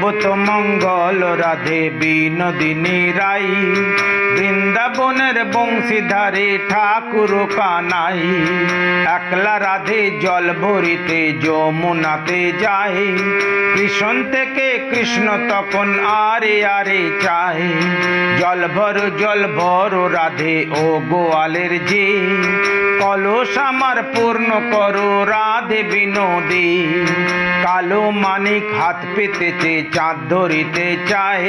সর্বতমঙ্গল রাধে বিনোদিনী রাই, বৃন্দাবনের বংশীধারে ঠাকুর কানাই। একলা রাধে জল ভরিতে যমুনাতে যায়, কৃষ্ণ থেকে কৃষ্ণ তখন আরে আরে চায়। জল ভর রাধে ও গোয়ালের যে, কলস আমার পূর্ণ করো রাধে বিনোদী। কালো মানিক হাত পেতেছে চাঁদ ধরিতে চায়,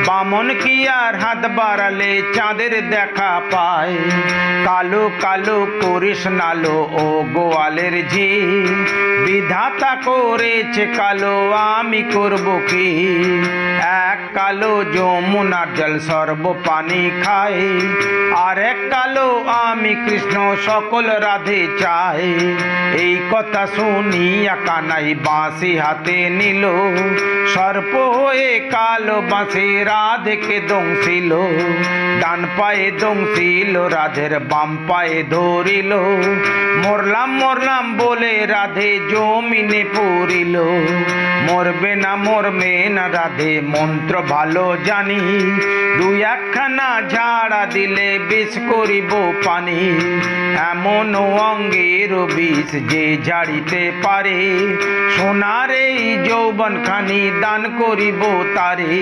বামন কি আর হাত বাড়ালে চাঁদের দেখা পায়। কালো কালো করিস নালো ও গোয়ালের ঝি, বিধাতা করেছে কালো আমি করব কি। এক কালো যমুনার জল সর্ব পানি খায়, আর এক কালো আমি কৃষ্ণ সকল রাধে চাই। এই কথা শুনিয়া কানাই বাঁশি হাতে নিল, সর্প হয়ে কালো বাঁশি রাধেকে দংশিল। ডান পায়ে দংশিল রাধের বাম পায়ে ধরিল, মরলাম মরলাম বলে রাধে জমিনে পড়িল। মরবে না রাধে মন্ত্র ভালো জানি, দুই একখানা ঝাড়া দিলে বিষ করিব পানি। এমন অঙ্গের বিষ যে ঝাড়িতে পারে, সোনার এই যৌবন খানি দান করিব তারে।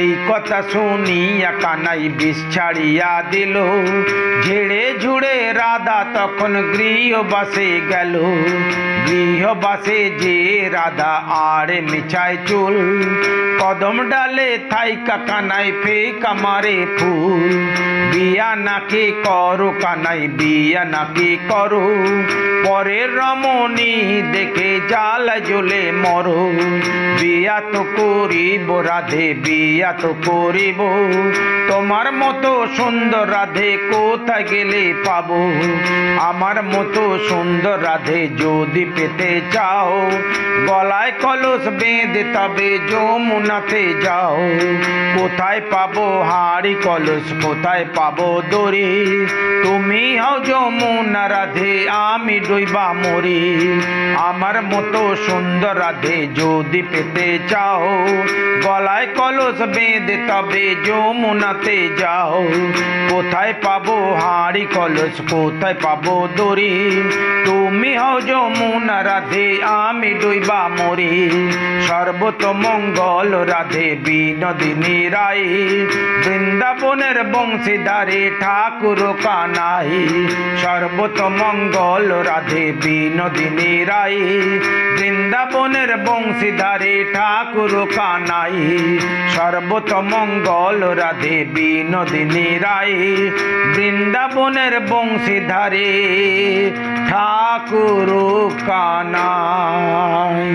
এই কথা শুনিয়া কানাই বিষ ছাড়িয়া দিল, ঝেড়ে ঝুড়ে রাধা তখন গৃহবাসে গেল। গৃহবাসে যে রাধা আরে মিছায় চুল, কদম ডালে থাইকা কানাই ফেকা মারে ফুল। বিয়া নাকি করো কানাই বিয়া নাকি করো, পরের রমণী দেখে জ্বালা জ্বলে মরো। বিয়া তো করিব রাধে বিয়া তো করিব, তোমার মতো সুন্দর রাধে কোথায় গেলে পাবো। আমার মতো সুন্দর রাধে যদি পেতে চাও, গলায় কলস বেঁধে তবে যমুনাতে যাও। কোথায় পাবো হাড়ি কলস কোথায় পাবো দড়ি, তুমি হও যমুনা রাধে আমি ডুইবা মরি। আমার মতো সুন্দর রাধে যদি পেতে চাও, গলায় কলস বেঁধে তবে যমুনাতে যাও। কোথায় পাবো হাড়ি কলস কোথায় পাবো দড়ি, তুমি হও যমুনা রাধে আমি ডুইবা মরি। সর্বতমঙ্গল রাধে বিনোদিনী রাই, বৃন্দাবনের বংশীধারে ঠাকুর কানাই। সর্বতমঙ্গল রাধে বিনোদিনী রাই, বৃন্দাবনের বংশীধারে ঠাকুর কানাই। সর্বতমঙ্গল রাধে বিনোদিনী রাই, বৃন্দাবনের বংশীধারে ঠাকুর কানাই।